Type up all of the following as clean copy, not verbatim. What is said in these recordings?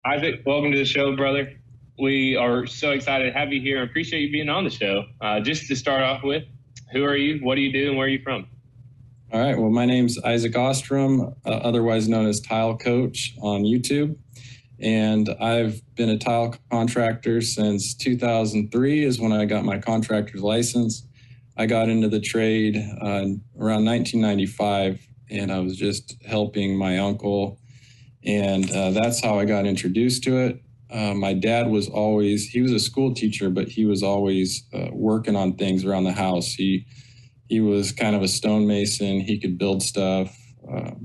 Isaac, welcome to the show, brother. We are so excited to have you here and appreciate you being on the show. Just to start off with, who are you? What do you do? And where are you from? All right. Well, my name's Isaac Ostrom, otherwise known as Tile Coach on YouTube. And I've been a tile contractor since 2003 is when I got my contractor's license. I got into the trade around 1995, and I was just helping my uncle. And that's how I got introduced to it. My dad he was a school teacher, but he was always working on things around the house. He was kind of a stonemason. He could build stuff.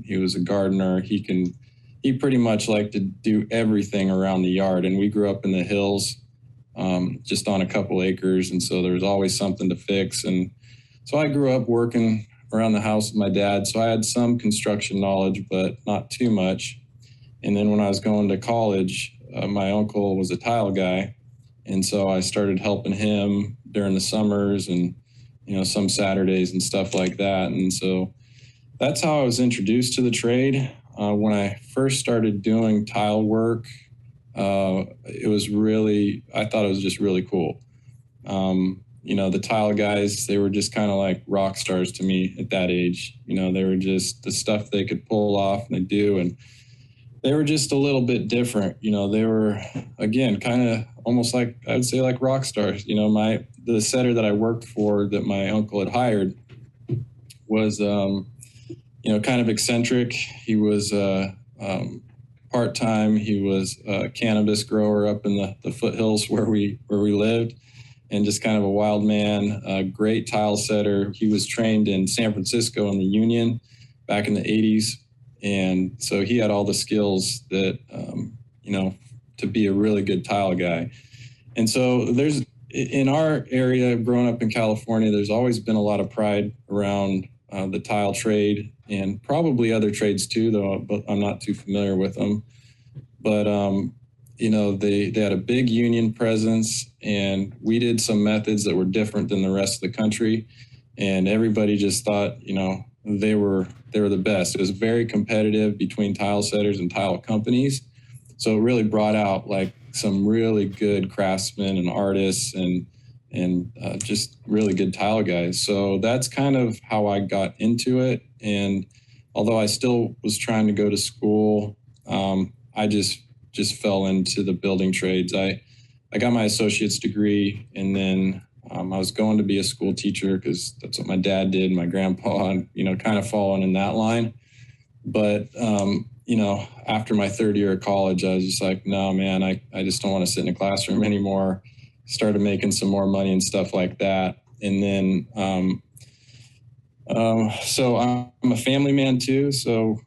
He was a gardener. He pretty much liked to do everything around the yard. And we grew up in the hills, just on a couple acres. And so there was always something to fix. And so I grew up working around the house with my dad. So I had some construction knowledge, but not too much. And then when I was going to college, my uncle was a tile guy. And so I started helping him during the summers and some Saturdays and stuff like that. And so that's how I was introduced to the trade. When I first started doing tile work, I thought it was just really cool. The tile guys, they were just kind of like rock stars to me at that age. They were just the stuff they could pull off and they do. And they were just a little bit different. They were, again, kind of almost like, I would say like rock stars. The setter that I worked for that my uncle had hired was, kind of eccentric. He was part-time. He was a cannabis grower up in the foothills where we lived, and just kind of a wild man, a great tile setter. He was trained in San Francisco in the Union back in the 80s. And so he had all the skills that, to be a really good tile guy. And so in our area, growing up in California, there's always been a lot of pride around the tile trade and probably other trades too, though, but I'm not too familiar with them. But, they had a big union presence, and we did some methods that were different than the rest of the country. And everybody just thought, they were the best. It was very competitive between tile setters and tile companies. So it really brought out like some really good craftsmen and artists and just really good tile guys. So that's kind of how I got into it. And although I still was trying to go to school, I just fell into the building trades. I got my associate's degree, and then I was going to be a school teacher because that's what my dad did, my grandpa, and, kind of following in that line. But, after my third year of college, I was just like, no, man, I just don't want to sit in a classroom anymore. Started making some more money and stuff like that. And then, so I'm a family man too. So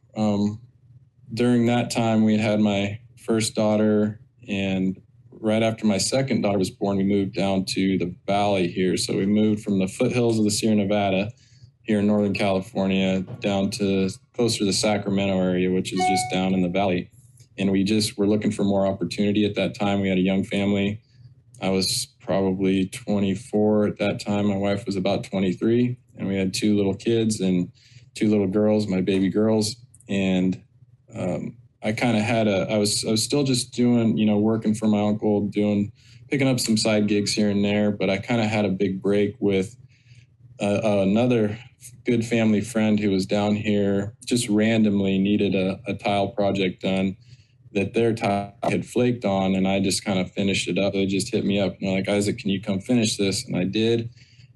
during that time, we had my first daughter, and right after my second daughter was born, we moved down to the valley here. So we moved from the foothills of the Sierra Nevada here in Northern California down to closer to the Sacramento area, which is just down in the valley. And we just were looking for more opportunity at that time. We had a young family. I was probably 24 at that time. My wife was about 23, and we had two little kids and two little girls, my baby girls. And I kind of I was still just doing, working for my uncle, picking up some side gigs here and there. But I kind of had a big break with another good family friend who was down here, just randomly needed a tile project done that their tile had flaked on, and I just kind of finished it up. They just hit me up and they're like, Isaac, can you come finish this? And I did,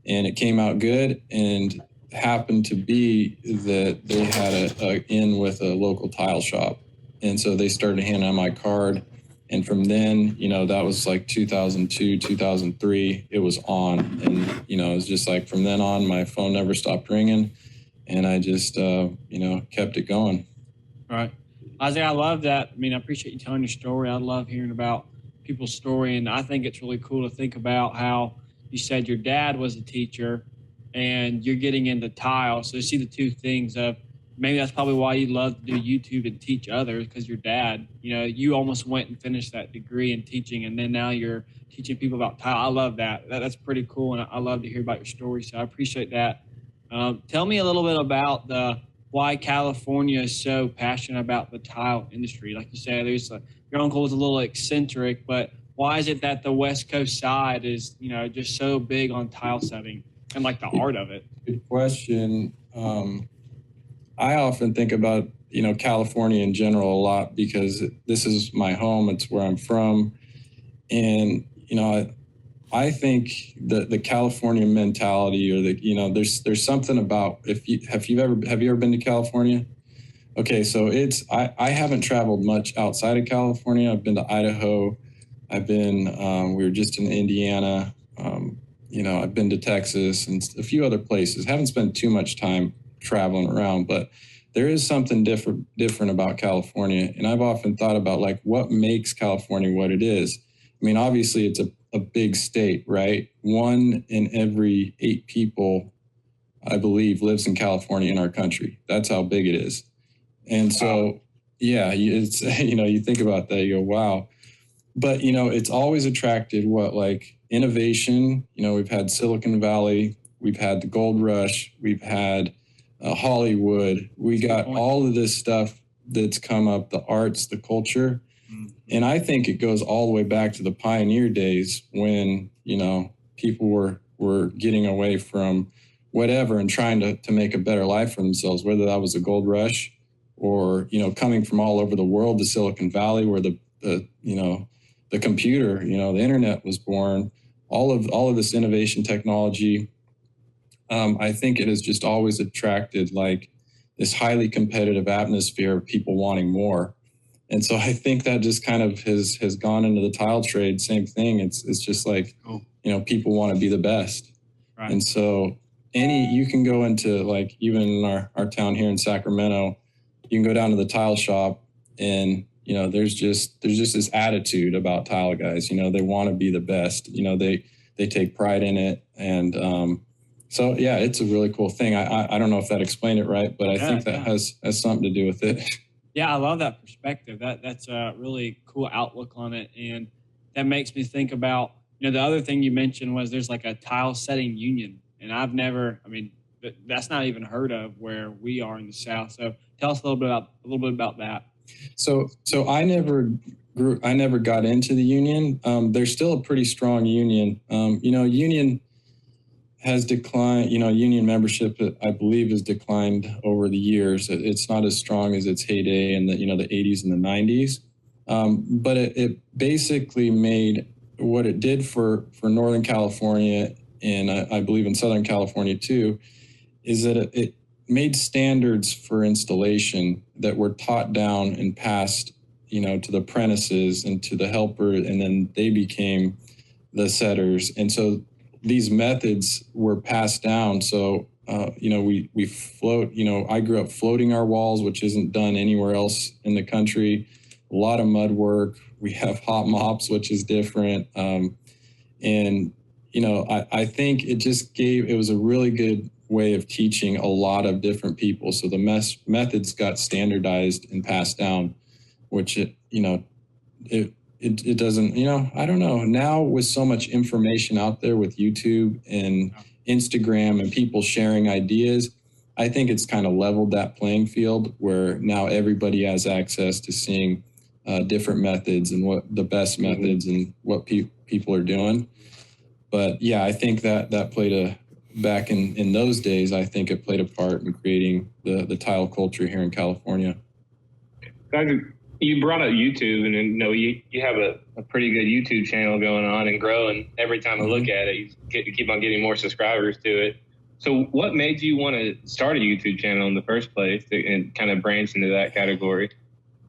and it came out good. And happened to be that they had a in with a local tile shop. And so they started handing out my card. And from then, that was like 2002, 2003, it was on. And, it was just like from then on, my phone never stopped ringing. And I just, kept it going. All right. Isaac, I love that. I mean, I appreciate you telling your story. I love hearing about people's story. And I think it's really cool to think about how you said your dad was a teacher and you're getting into tile. So you see the two things of maybe that's probably why you love to do YouTube and teach others, because your dad, you almost went and finished that degree in teaching, and then now you're teaching people about tile. I love that. That's pretty cool, and I love to hear about your story, so I appreciate that. Tell me a little bit about the why California is so passionate about the tile industry. Like you said, your uncle was a little eccentric, but why is it that the West Coast side is, just so big on tile setting and like the art of it? Good question. I often think about, California in general a lot because this is my home. It's where I'm from. And, I think the California mentality or there's something about have you ever been to California? Okay. So I haven't traveled much outside of California. I've been to Idaho. We were just in Indiana. I've been to Texas and a few other places. Haven't spent too much time traveling around, but there is something different about California. And I've often thought about like what makes California what it is. I mean, obviously it's a big state, right? 1 in every 8 people, I believe, lives in California in our country. That's how big it is. And so, yeah, it's, you think about that, you go, wow. But, it's always attracted like innovation. We've had Silicon Valley, we've had the gold rush, we've had Hollywood. We got all of this stuff that's come up, the arts, the culture. And I think it goes all the way back to the pioneer days when, people were getting away from whatever and trying to make a better life for themselves, whether that was a gold rush or, coming from all over the world to Silicon Valley where the computer, the internet was born, all of this innovation technology. I think it has just always attracted like this highly competitive atmosphere of people wanting more. And so I think that just kind of has gone into the tile trade. Same thing. It's just like, people want to be the best. Right. And so you can go into like, even in our town here in Sacramento, you can go down to the tile shop and, there's just this attitude about tile guys, they want to be the best, they take pride in it. And, so yeah, it's a really cool thing. I don't know if that explained it right, but I think that has something to do with it. Yeah, I love that perspective. That's a really cool outlook on it. And that makes me think about, the other thing you mentioned was there's like a tile setting union. And that's not even heard of where we are in the South. So tell us a little bit about that. So I never got into the union. There's still a pretty strong union. Union has declined, union membership, I believe, has declined over the years. It's not as strong as its heyday in the 80s and the 90s. But it basically made what it did for Northern California, and I believe in Southern California too, is that it made standards for installation that were taught down and passed, to the apprentices and to the helper, and then they became the setters. And so these methods were passed down. So, we float, I grew up floating our walls, which isn't done anywhere else in the country. A lot of mud work. We have hot mops, which is different. I think it was a really good way of teaching a lot of different people. So the methods got standardized and passed down, which it doesn't, I don't know. Now with so much information out there with YouTube and Instagram and people sharing ideas, I think it's kind of leveled that playing field where now everybody has access to seeing different methods and what the best methods and what people are doing. But yeah, I think that played back in those days, I think it played a part in creating the tile culture here in California. You brought up YouTube, and you have a pretty good YouTube channel going on and growing. Every time I look at it, you keep on getting more subscribers to it. So what made you want to start a YouTube channel in the first place and kind of branch into that category?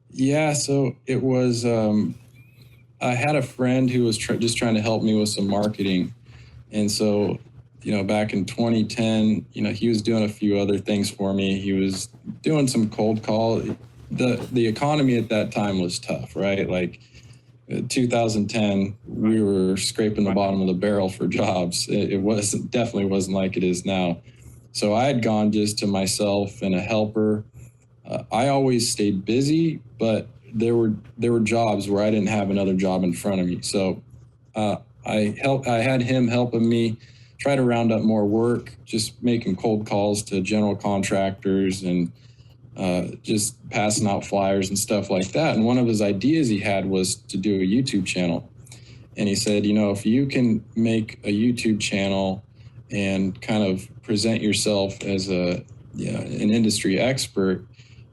Yeah, so it was, I had a friend who was just trying to help me with some marketing. And so, back in 2010, he was doing a few other things for me. He was doing some cold call. The economy at that time was tough, right? Like 2010, we were scraping the bottom of the barrel for jobs. It definitely wasn't like it is now. So I had gone just to myself and a helper. I always stayed busy, but there were jobs where I didn't have another job in front of me. So I had him helping me try to round up more work, just making cold calls to general contractors and just passing out flyers and stuff like that. And one of his ideas he had was to do a YouTube channel. And he said, if you can make a YouTube channel and kind of present yourself as an industry expert,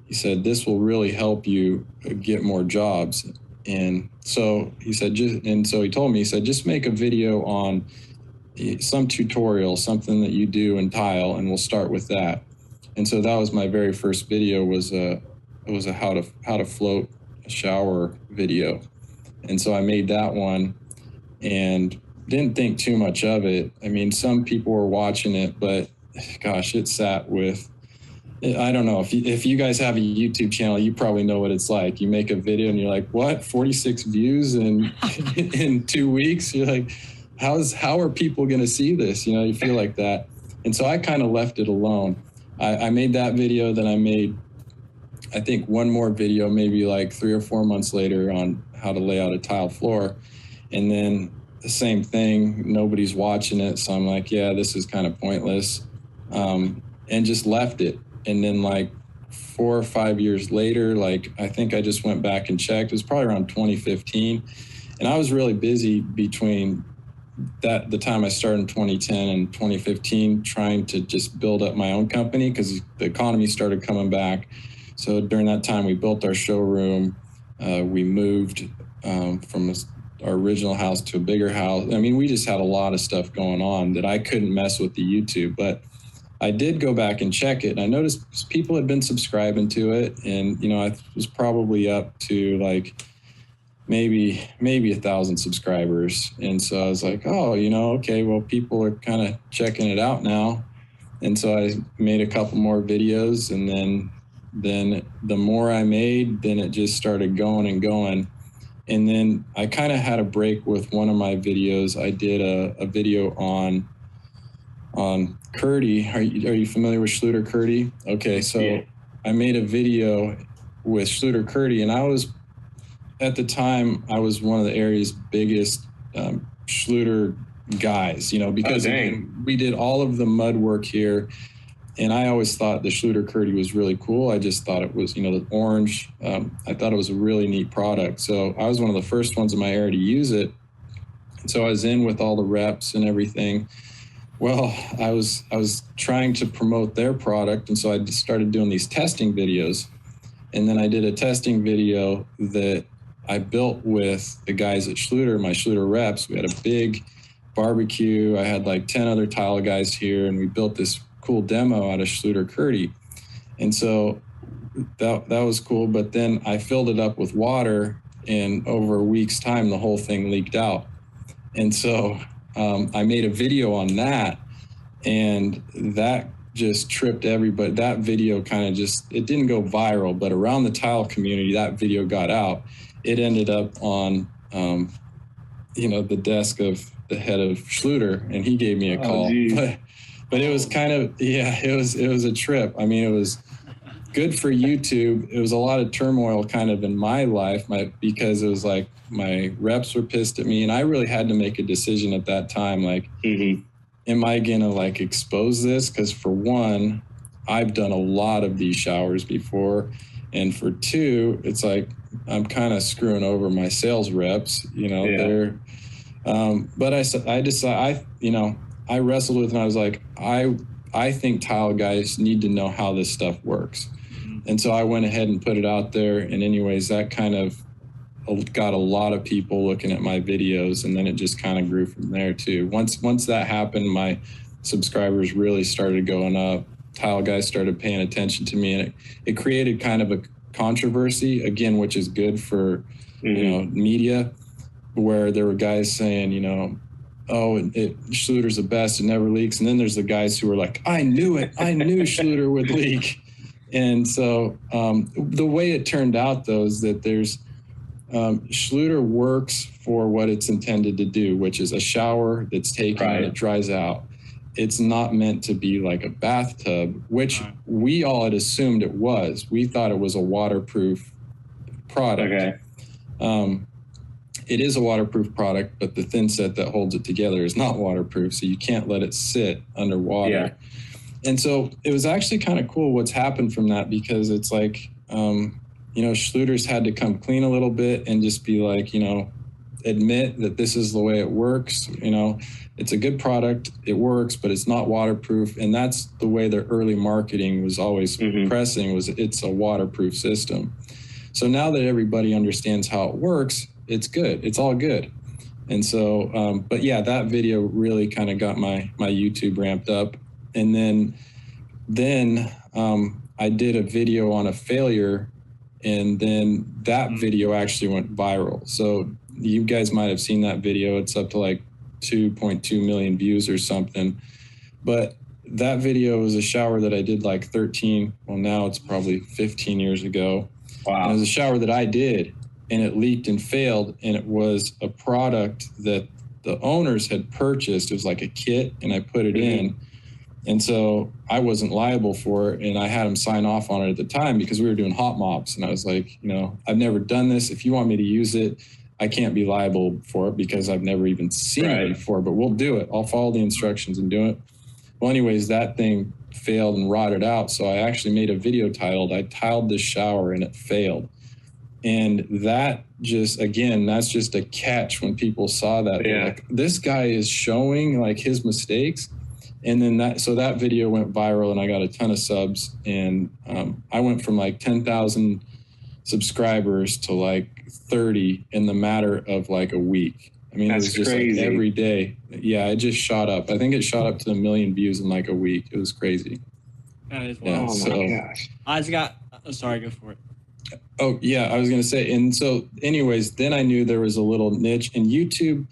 he said, this will really help you get more jobs. And so he said, he told me, he said, just make a video on some tutorial, something that you do in tile, and we'll start with that. And so that was my very first video, was a how to float a shower video. And so I made that one and didn't think too much of it. I mean, some people were watching it, but gosh, it sat with, I don't know, if you guys have a YouTube channel, you probably know what it's like. You make a video and you're like, what, 46 views in 2 weeks? You're like, how are people going to see this? You feel like that. And so I kind of left it alone. I made that video, then I made, I think, one more video, maybe like 3 or 4 months later, on how to lay out a tile floor. And then the same thing, nobody's watching it. So I'm like, yeah, this is kind of pointless. And just left it. And then like 4 or 5 years later, I think I just went back and checked. It was probably around 2015. And I was really busy between the time I started in 2010 and 2015, trying to just build up my own company because the economy started coming back. So during that time, we built our showroom. We moved from our original house to a bigger house. I mean, we just had a lot of stuff going on that I couldn't mess with the YouTube, but I did go back and check it. And I noticed people had been subscribing to it. And, I was probably up to maybe 1,000 subscribers. And so I was like, oh, okay, well, people are kind of checking it out now. And so I made a couple more videos, and then the more I made, then it just started going and going. And then I kind of had a break with one of my videos. I did a video on kerdi. Are you familiar with schluterkerdi? Okay, so yeah. I made a video with schluterkerdi, and at the time, I was one of the area's biggest schluter guys, because we did all of the mud work here. And I always thought the schluterkerdi was really cool. I just thought it was, the orange. I thought it was a really neat product. So I was one of the first ones in my area to use it. And so I was in with all the reps and everything. Well, I was trying to promote their product. And so I just started doing these testing videos. And then I did a testing video that I built with the guys at Schluter, my Schluter reps. We had a big barbecue. I had like 10 other tile guys here, and we built this cool demo out of schluterkerdi. And so that was cool. But then I filled it up with water, and over a week's time, the whole thing leaked out. And so I made a video on that, and that just tripped everybody. That video it didn't go viral, but around the tile community, that video got out. It ended up on, the desk of the head of Schluter, and he gave me a call. But it was kind of, it was a trip. I mean, it was good for YouTube. It was a lot of turmoil kind of in my life, because it was like my reps were pissed at me, and I really had to make a decision at that time. Like, am I going to expose this? Because for one, I've done a lot of these showers before. And for two, it's like, I'm kind of screwing over my sales reps, they're, but I wrestled with it, and I was like, I think tile guys need to know how this stuff works. And so I went ahead and put it out there. And anyways, that kind of got a lot of people looking at my videos, and then it just kind of grew from there too. Once that happened, my subscribers really started going up. Tile guys started paying attention to me, and it created kind of a controversy again, which is good for media, where there were guys saying, Schluter's the best, it never leaks. And then there's the guys who were like, I knew it. I knew Schluter would leak. And so the way it turned out, though, is that there's Schluter works for what it's intended to do, which is a shower that's taken and it dries out. It's not meant to be like a bathtub, which we all had assumed it was. We thought it was a waterproof product. Okay. It is a waterproof product, but the thin set that holds it together is not waterproof, so you can't let it sit underwater. And so it was actually kind of cool what's happened from that, because it's like, Schluter's had to come clean a little bit and just be like, admit that this is the way it works. It's a good product, it works, but it's not waterproof. And that's the way their early marketing was always pressing, was it's a waterproof system. So now that everybody understands how it works, it's good. It's all good. And so, but yeah, that video really kind of got my YouTube ramped up. And then I did a video on a failure, and then that video actually went viral. So you guys might have seen that video. It's up to like 2.2 million views or something. But that video was a shower that I did like now it's probably 15 years ago. Wow. And it was a shower that I did, and it leaked and failed. And it was a product that the owners had purchased. It was like a kit, and I put it in. And so I wasn't liable for it. And I had them sign off on it at the time because we were doing hot mops. And I was like, I've never done this. If you want me to use it, I can't be liable for it because I've never even seen it before, but we'll do it. I'll follow the instructions and do it. Well, anyways, that thing failed and rotted out. So I actually made a video titled, I tiled this shower and it failed. And that just, again, that's just a catch when people saw that. Yeah. Like, this guy is showing like his mistakes. And then that video went viral and I got a ton of subs. And I went from like 10,000 subscribers to like 30 in the matter of like a week. I mean, that's it was just crazy. like every day. Yeah, it just shot up. I think it shot up to 1 million views in like a week. It was crazy. That is wild. Oh my gosh. I just got, sorry, go for it. Oh yeah, I was going to say. And so anyways, then I knew there was a little niche in YouTube.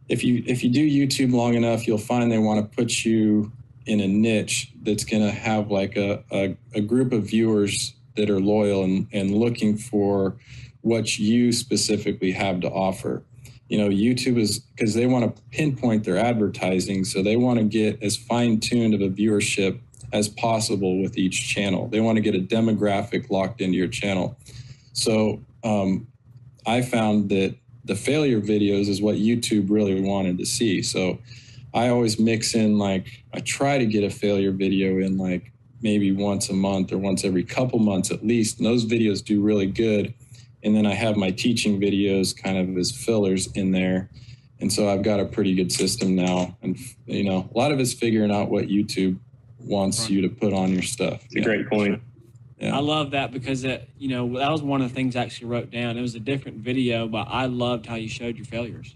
If you do YouTube long enough, you'll find they want to put you in a niche that's going to have like a group of viewers that are loyal and looking for what you specifically have to offer. YouTube is, because they want to pinpoint their advertising. So they want to get as fine-tuned of a viewership as possible with each channel. They want to get a demographic locked into your channel. So I found that the failure videos is what YouTube really wanted to see. So I always mix in, like, I try to get a failure video in like maybe once a month or once every couple months at least. And those videos do really good. And then I have my teaching videos kind of as fillers in there. And so I've got a pretty good system now. And, a lot of it's figuring out what YouTube wants you to put on your stuff. It's a great point. Yeah. I love that because, that was one of the things I actually wrote down. It was a different video, but I loved how you showed your failures.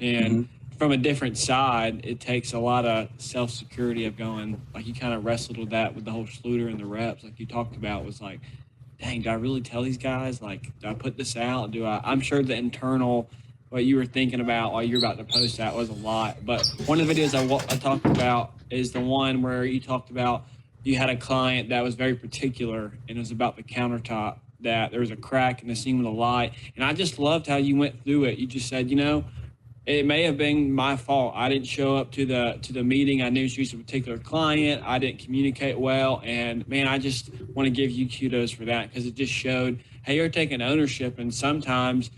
And from a different side, it takes a lot of self-security of going, like you kind of wrestled with that with the whole Schluter and the reps, like you talked about, was like, dang, do I really tell these guys? Like, do I put this out? I'm sure the internal, what you were thinking about while you were about to post that was a lot. But one of the videos I talked about is the one where you talked about you had a client that was very particular, and it was about the countertop, that there was a crack in the seam of the light. And I just loved how you went through it. You just said, it may have been my fault. I didn't show up to the meeting. I knew she was a particular client. I didn't communicate well. And man, I just want to give you kudos for that, because it just showed, hey, you're taking ownership, and sometimes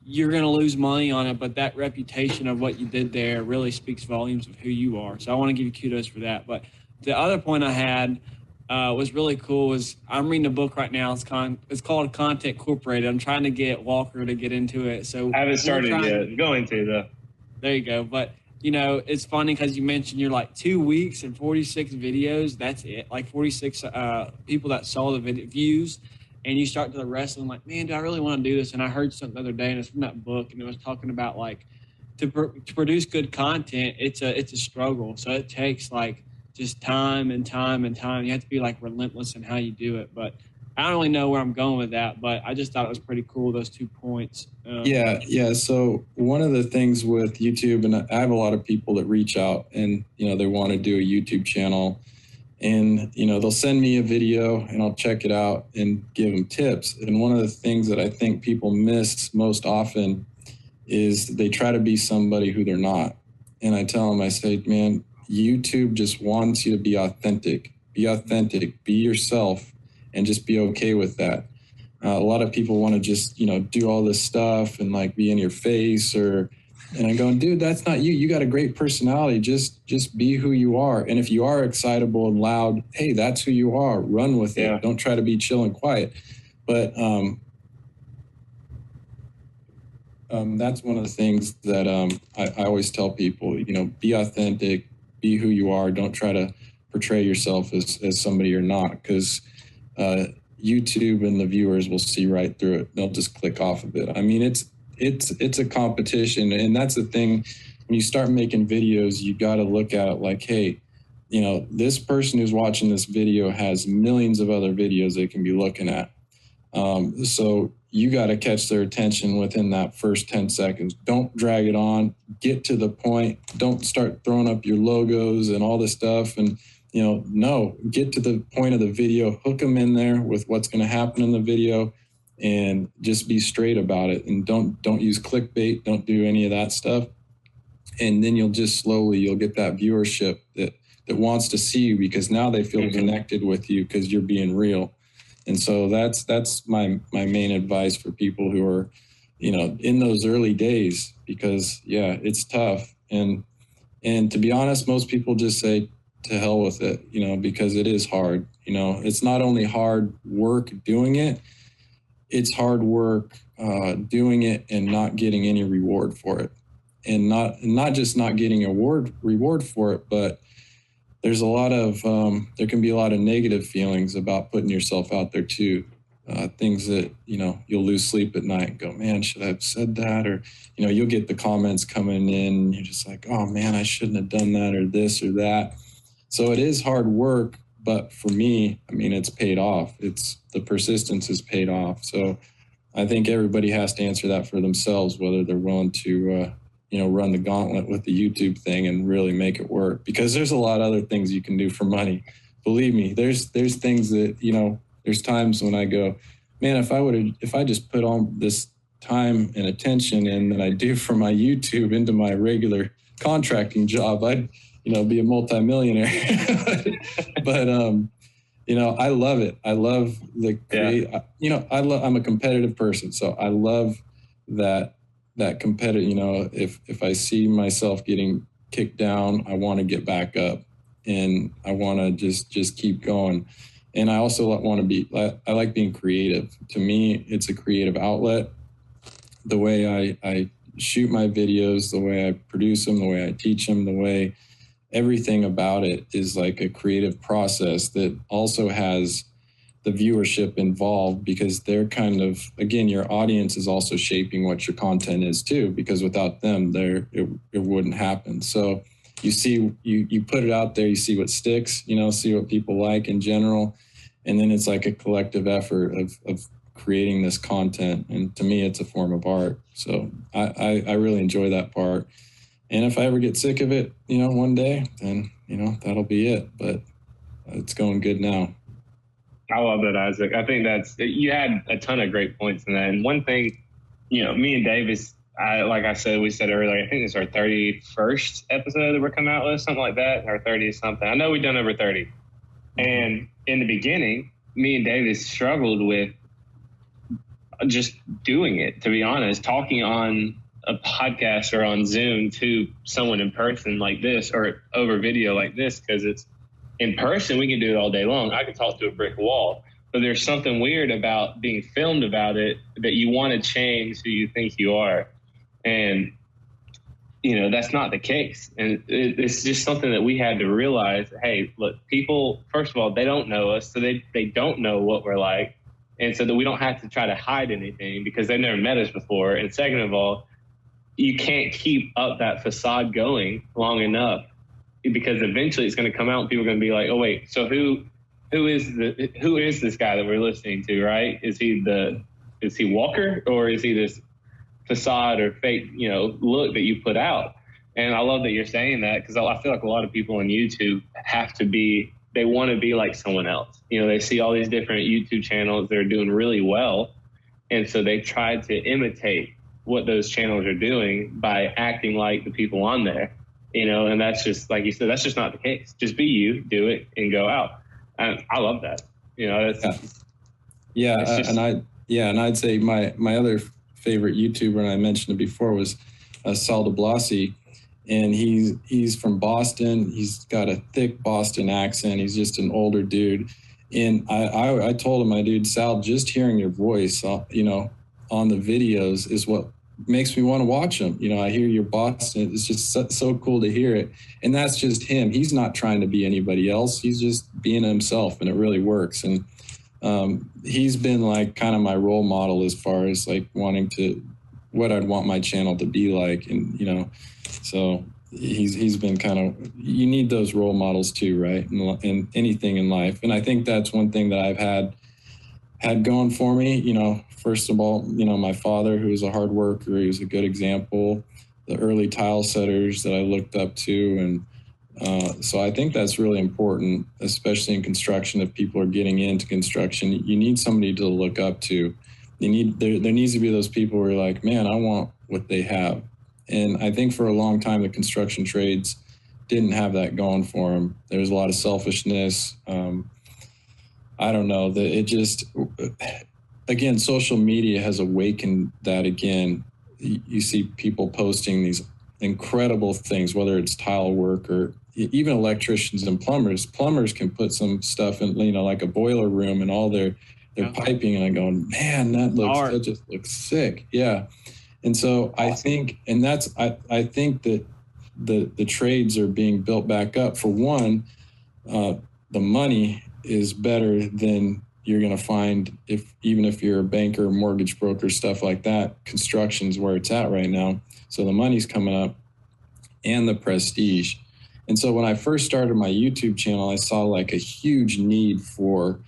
you're going to lose money on it, but that reputation of what you did there really speaks volumes of who you are. So I want to give you kudos for that. But the other point I had was really cool. Is I'm reading a book right now. It's called Content Incorporated. I'm trying to get Walker to get into it. So I haven't started yet. Going to, though. There you go. But it's funny because you mentioned you're like 2 weeks and 46 videos. That's it. Like 46 people that saw the views, and you start to the rest, and I'm like, man, do I really want to do this? And I heard something the other day, and it's from that book, and it was talking about like to produce good content. It's a struggle. So it takes like just time and time and time. You have to be like relentless in how you do it. But I don't really know where I'm going with that, but I just thought it was pretty cool, those 2 points. Yeah. So one of the things with YouTube, and I have a lot of people that reach out and, they want to do a YouTube channel, and, they'll send me a video and I'll check it out and give them tips. And one of the things that I think people miss most often is they try to be somebody who they're not. And I tell them, I say, man, YouTube just wants you to be authentic, be yourself, and just be okay with that. A lot of people want to just, do all this stuff and like be in your face or And I'm going, dude, that's not you. You got a great personality. Just be who you are. And if you are excitable and loud, hey, that's who you are. Run with it. Don't try to be chill and quiet. But that's one of the things that I always tell people, be authentic, be who you are. Don't try to portray yourself as somebody you're not, because YouTube and the viewers will see right through it. They'll just click off of it. I mean, it's a competition. And that's the thing. When you start making videos, you got to look at it like, hey, this person who's watching this video has millions of other videos they can be looking at. So you got to catch their attention within that first 10 seconds. Don't drag it on. Get to the point. Don't start throwing up your logos and all this stuff. And, no, get to the point of the video, hook them in there with what's going to happen in the video, and just be straight about it. And don't use clickbait. Don't do any of that stuff. And then you'll get that viewership that wants to see you, because now they feel connected with you because you're being real. And so that's my main advice for people who are, in those early days, because it's tough. And to be honest, most people just say to hell with it, because it is hard. It's not only hard work doing it, it's hard work doing it and not getting any reward for it. And not just not getting a reward for it, but there's there can be a lot of negative feelings about putting yourself out there too. Things that, you'll lose sleep at night and go, man, should I have said that? Or, you'll get the comments coming in and you're just like, oh man, I shouldn't have done that or this or that. So it is hard work, but for me, it's paid off. The persistence is paid off. So I think everybody has to answer that for themselves, whether they're willing to, run the gauntlet with the YouTube thing and really make it work, because there's a lot of other things you can do for money. Believe me, there's things that, there's times when I go, man, if I just put all this time and attention in that I do for my YouTube into my regular contracting job, I'd, be a multimillionaire. But, I love it. I love the I'm a competitive person. So I love that competitive, if I see myself getting kicked down, I want to get back up and I want to just keep going. And I also I like being creative. To me, it's a creative outlet. The way I shoot my videos, the way I produce them, the way I teach them, the way everything about it is like a creative process that also has the viewership involved, because they're kind of, again, your audience is also shaping what your content is too, because without them, it wouldn't happen. So you put it out there, you see what sticks, see what people like in general. And then it's like a collective effort of creating this content. And to me, it's a form of art. So I really enjoy that part. And if I ever get sick of it, one day, then, that'll be it. But it's going good now. I love that, Isaac. I think you had a ton of great points in that. And one thing, me and Davis, like I said, we said earlier, I think it's our 31st episode that we're coming out with, something like that, or 30 something. I know we've done over 30. And in the beginning, me and Davis struggled with just doing it, to be honest, talking on a podcast or on Zoom to someone in person like this, or over video like this, because it's in person, we can do it all day long. I can talk to a brick wall, but there's something weird about being filmed about it, that you want to change who you think you are. And, that's not the case. And it's just something that we had to realize. Hey, look, people, first of all, they don't know us, so they don't know what we're like. And so that we don't have to try to hide anything because they've never met us before. And second of all, you can't keep up that facade going long enough, because eventually it's going to come out and people are going to be like, oh, wait, so who is this guy that we're listening to, right? Is he Walker, or is he this facade or fake, look that you put out? And I love that you're saying that, because I feel like a lot of people on YouTube they want to be like someone else. They see all these different YouTube channels that are doing really well. And so they try to imitate what those channels are doing by acting like the people on there, and that's just, like you said, that's just not the case. Just be you, do it, and go out. And I love that. And I'd say my other favorite YouTuber, and I mentioned it before, was Sal blasi, and he's from Boston. He's got a thick Boston accent. He's just an older dude. And I told him, my dude, Sal, just hearing your voice, you know, on the videos is what makes me want to watch them. You know, I hear your Boston. It's just so cool to hear it. And that's just him. He's not trying to be anybody else. He's just being himself, and it really works. And he's been like kind of my role model as far as like wanting to, what I'd want my channel to be like. And, you know, so he's been kind of, you need those role models too, right? In anything in life. And I think that's one thing that I've had going for me. You know, first of all, you know, my father, who was a hard worker, he was a good example, the early tile setters that I looked up to. And so I think that's really important, especially in construction. If people are getting into construction, you need somebody to look up to. There needs to be those people who are like, man, I want what they have. And I think for a long time, the construction trades didn't have that going for them. There was a lot of selfishness. I don't know, that it just, again, social media has awakened that again. You see people posting these incredible things, whether it's tile work or even electricians and plumbers. Plumbers can put some stuff in, you know, like a boiler room and all their piping, and I'm going, man, that just looks sick. Yeah. And so I think, and that's, I think that the trades are being built back up. For one, the money is better than you're going to find even if you're a banker, mortgage broker, stuff like that. Construction's where it's at right now. So the money's coming up, and the prestige. And so when I first started my YouTube channel, I saw like a huge need for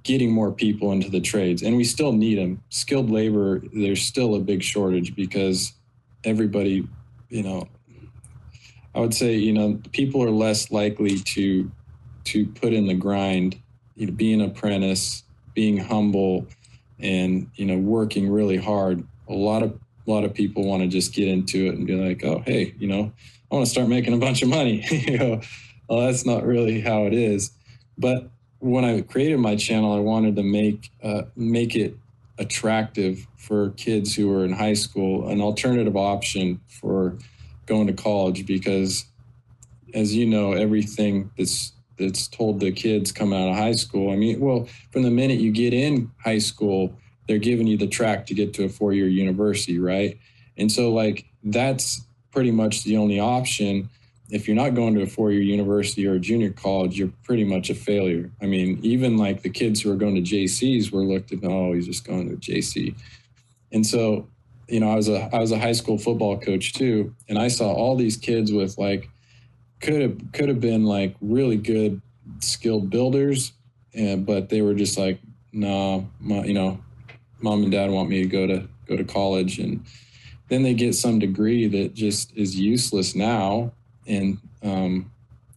getting more people into the trades, and we still need them. Skilled labor, there's still a big shortage because everybody, you know, I would say, you know, people are less likely to put in the grind, you know, being an apprentice, being humble, and, you know, working really hard. A lot of people want to just get into it and be like, oh, hey, you know, I want to start making a bunch of money. You know, well, that's not really how it is. But when I created my channel, I wanted to make it attractive for kids who are in high school, an alternative option for going to college, because, as you know, everything that's told to kids coming out of high school, I mean, well, from the minute you get in high school, they're giving you the track to get to a 4-year university, right? And so, like, that's pretty much the only option. If you're not going to a 4-year university or a junior college, you're pretty much a failure. I mean, even like the kids who are going to JCs were looked at, oh, he's just going to a JC. And so, you know, I was a high school football coach too, and I saw all these kids with like could have been like really good skilled builders, but they were just like, nah, you know, mom and dad want me to go to college, and then they get some degree that just is useless now. And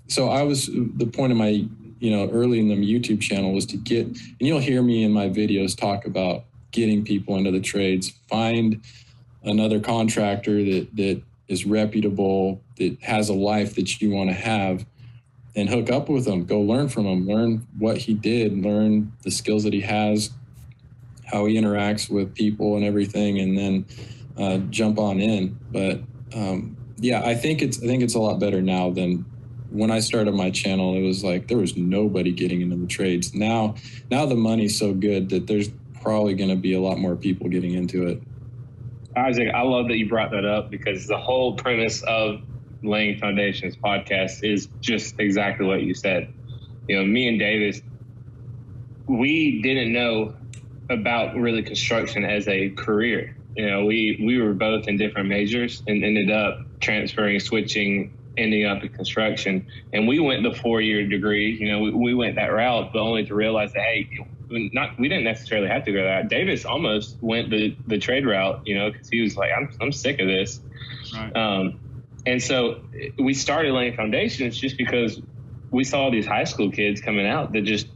so the point of my, you know, early in the YouTube channel was to get, and you'll hear me in my videos talk about getting people into the trades, find another contractor that is reputable, that has a life that you want to have, and hook up with them, go learn from him, learn what he did, learn the skills that he has, how he interacts with people and everything, and then jump on in. But yeah, I think it's a lot better now than when I started my channel. It was like there was nobody getting into the trades. Now the money's so good that there's probably going to be a lot more people getting into it. Isaac, I love that you brought that up, because the whole premise of Laying Foundations podcast is just exactly what you said. You know, me and Davis, we didn't know about really construction as a career. You know, we were both in different majors and ended up transferring, switching, ending up in construction. And we went the 4-year degree. You know, we went that route, but only to realize that, hey, we didn't necessarily have to go that. Davis almost went the trade route, you know, because he was like, I'm sick of this. Right. And so we started Laying Foundations just because we saw these high school kids coming out that just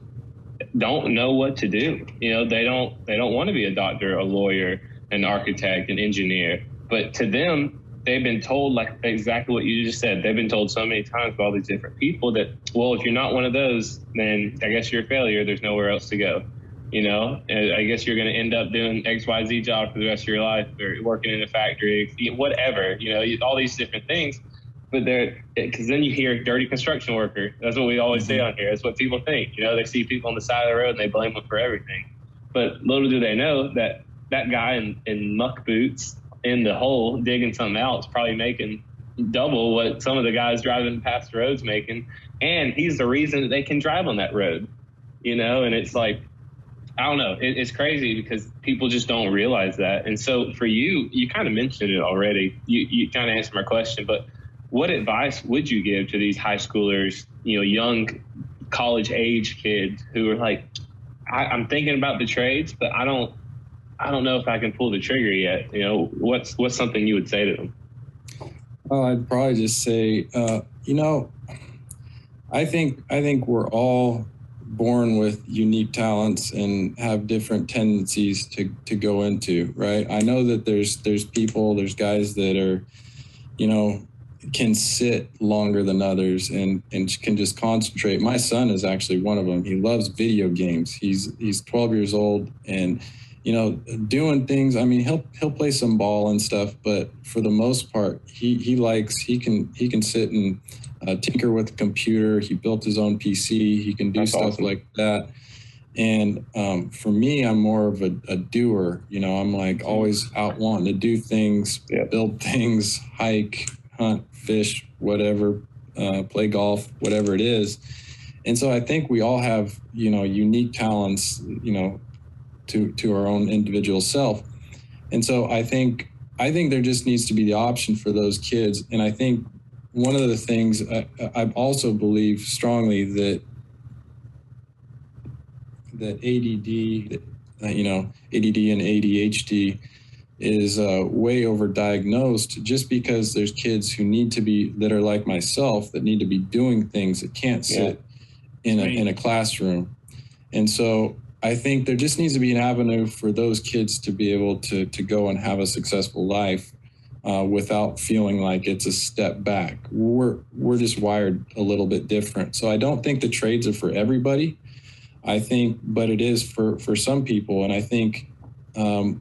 don't know what to do. You know, they don't want to be a doctor, a lawyer, an architect, an engineer. But to them, they've been told like exactly what you just said. They've been told so many times by all these different people that, well, if you're not one of those, then I guess you're a failure. There's nowhere else to go. And I guess you're going to end up doing XYZ job for the rest of your life, or working in a factory, whatever, all these different things. But because then you hear dirty construction worker. That's what we always say on here. That's what people think. They see people on the side of the road and they blame them for everything. But little do they know that guy in muck boots in the hole digging something out is probably making double what some of the guys driving past the road's making. And he's the reason that they can drive on that road, and it's like, I don't know. It's crazy because people just don't realize that. And so for you kind of mentioned it already. You kind of answered my question, but what advice would you give to these high schoolers, young college age kids who are like, I'm thinking about the trades, but I don't know if I can pull the trigger yet. What's something you would say to them? Well, I'd probably just say, I think we're all born with unique talents and have different tendencies to go into, right? I know that there's guys that are, can sit longer than others and can just concentrate. My son is actually one of them. He loves video games. He's 12 years old and, doing things. I mean, he'll play some ball and stuff, but for the most part, he can sit and tinker with the computer. He built his own PC. He can do stuff awesome. Like that. And for me, I'm more of a doer. I'm like always out wanting to do things, build things, hike, hunt, fish, whatever, play golf, whatever it is. And so I think we all have, unique talents, to our own individual self. And so I think there just needs to be the option for those kids. And I think one of the things I also believe strongly that ADD, ADD and ADHD is way overdiagnosed, just because there's kids that are like myself, that need to be doing things that can't sit in a classroom. And so I think there just needs to be an avenue for those kids to be able to go and have a successful life without feeling like it's a step back. We're just wired a little bit different. So I don't think the trades are for everybody. But it is for some people. And I think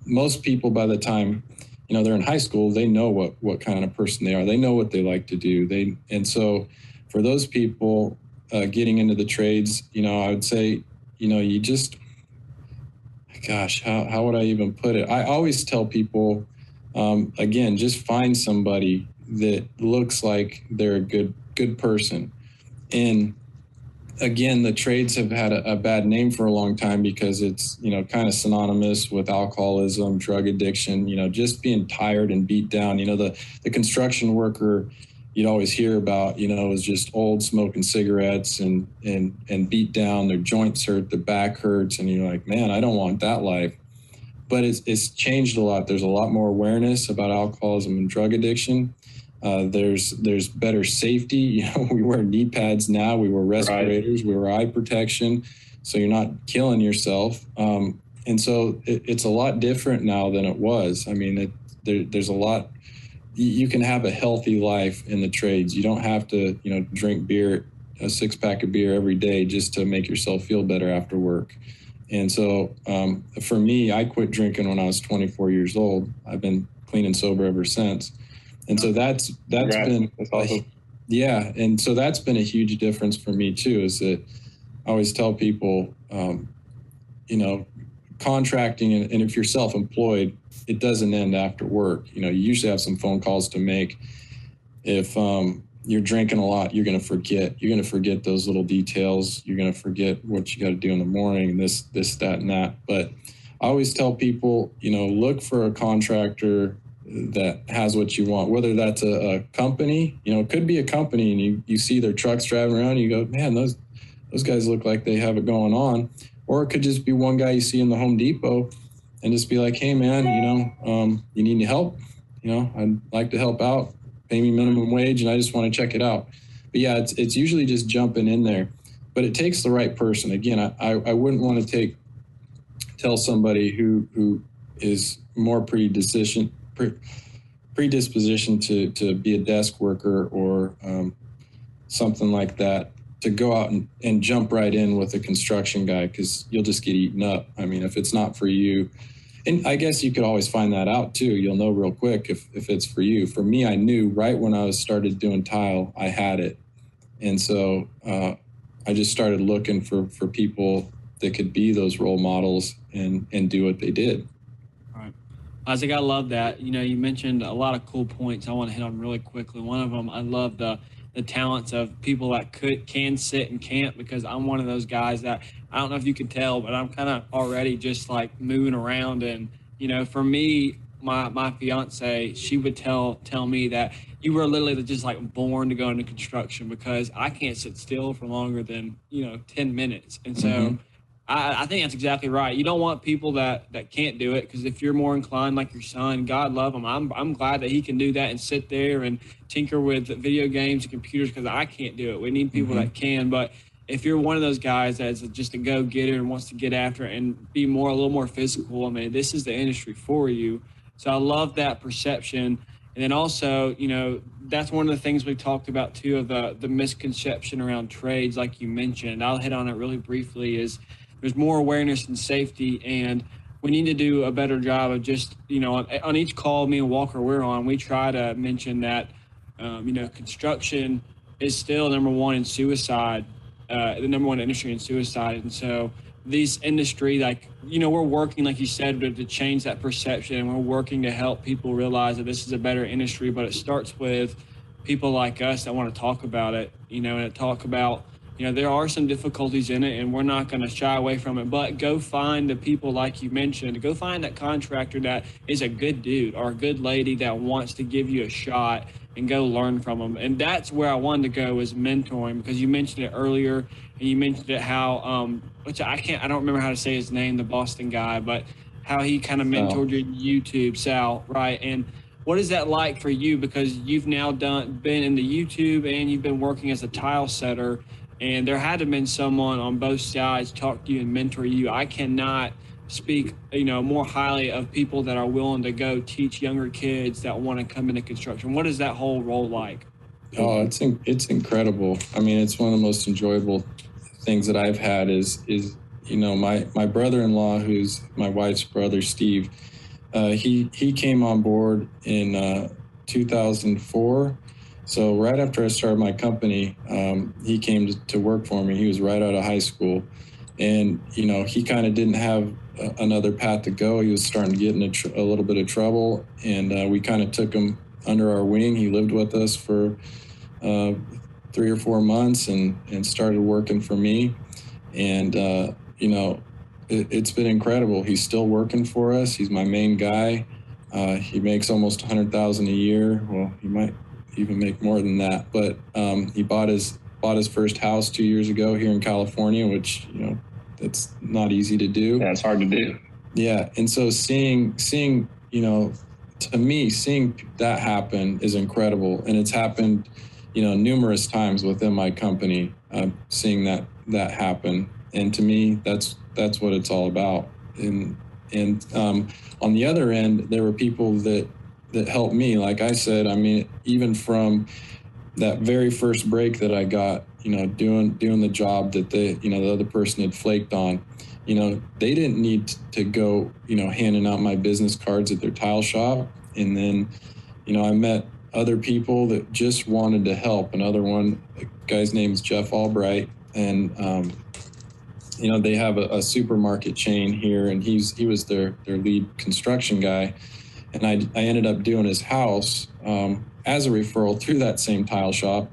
most people, by the time, they're in high school, they know what kind of person they are. They know what they like to do. And so for those people getting into the trades, I would say, you just, gosh, how would I even put it? I always tell people, again, just find somebody that looks like they're a good person. And again, the trades have had a bad name for a long time because it's, kind of synonymous with alcoholism, drug addiction, just being tired and beat down. The construction worker you'd always hear about, is just old, smoking cigarettes and beat down, their joints hurt, their back hurts. And you're like, man, I don't want that life. But it's changed a lot. There's a lot more awareness about alcoholism and drug addiction. There's better safety. We wear knee pads now. We wear respirators. Right. We wear eye protection, so you're not killing yourself. And so it's a lot different now than it was. I mean, there's a lot. You can have a healthy life in the trades. You don't have to, drink beer, a 6-pack of beer every day just to make yourself feel better after work. And so for me, I quit drinking when I was 24 years old. I've been clean and sober ever since. And so that's been, that's awesome. And so that's been a huge difference for me too, is that I always tell people, contracting, and if you're self-employed, it doesn't end after work. You usually have some phone calls to make. If you're drinking a lot, you're going to forget. You're going to forget those little details. You're going to forget what you got to do in the morning, this, that, and that. But I always tell people, look for a contractor that has what you want, whether that's a company, it could be a company and you see their trucks driving around and you go, man, those guys look like they have it going on. Or it could just be one guy you see in the Home Depot and just be like, hey man, you need any help? I'd like to help out, pay me minimum wage and I just want to check it out. But yeah, it's usually just jumping in there, but it takes the right person. Again, I wouldn't want to tell somebody who is more predisposition to be a desk worker or something like that. to go out and jump right in with a construction guy, because you'll just get eaten up. I mean, if it's not for you, and I guess you could always find that out too. You'll know real quick if it's for you. For me, I knew right when I started doing tile, I had it. And so I just started looking for people that could be those role models and do what they did. All right. Isaac, I love that. You know, you mentioned a lot of cool points I want to hit on really quickly. One of them, I love the talents of people that can sit and can't, because I'm one of those guys that, I don't know if you can tell, but I'm kind of already just like moving around. And, you know, for me, my fiance, she would tell me that you were literally just like born to go into construction, because I can't sit still for longer than, 10 minutes. And so I think that's exactly right. You don't want people that can't do it, because if you're more inclined, like your son, God love him, I'm glad that he can do that and sit there and tinker with video games and computers, because I can't do it. We need people that can. But if you're one of those guys that's just a go-getter and wants to get after it and be a little more physical, I mean, this is the industry for you. So I love that perception. And then also, that's one of the things we talked about too, of the misconception around trades, like you mentioned. I'll hit on it really briefly. Is there's more awareness and safety, and we need to do a better job of just, on each call me and Walker we're on, we try to mention that, construction is still number one in suicide, the number one industry in suicide. And so this industry, we're working, like you said, to change that perception, and we're working to help people realize that this is a better industry, but it starts with people like us that want to talk about it, and talk about, there are some difficulties in it, and we're not going to shy away from it, but go find the people like you mentioned. Go find that contractor that is a good dude or a good lady that wants to give you a shot, and go learn from them. And that's where I wanted to go, is mentoring, because you mentioned it earlier, and you mentioned it how, which I don't remember how to say his name, the Boston guy, but how he kind of mentored your YouTube, Sal, right? And what is that like for you? Because you've now been in the YouTube, and you've been working as a tile setter, and there had to have been someone on both sides talk to you and mentor you. I cannot speak, more highly of people that are willing to go teach younger kids that want to come into construction. What is that whole role like? Oh, it's incredible. I mean, it's one of the most enjoyable things that I've had is my brother-in-law, who's my wife's brother, Steve. He came on board in 2004. So right after I started my company, he came to work for me. He was right out of high school, and he kind of didn't have another path to go. He was starting to get in a little bit of trouble, and we kind of took him under our wing. He lived with us for 3 or 4 months and started working for me. And, it's been incredible. He's still working for us. He's my main guy. He makes almost $100,000 a year. Well, he might even make more than that, but he bought his first house 2 years ago here in California, which, that's not easy to do. That's hard to do. Yeah. And so seeing, to me, seeing that happen is incredible. And it's happened, numerous times within my company, seeing that happen. And to me, that's what it's all about. And on the other end, there were people that helped me. Like I said, I mean, even from that very first break that I got, doing the job that the other person had flaked on, they didn't need to go, handing out my business cards at their tile shop. And then, I met other people that just wanted to help. Another one, the guy's name is Jeff Albright, and they have a supermarket chain here, and he was their lead construction guy. And I ended up doing his house as a referral through that same tile shop.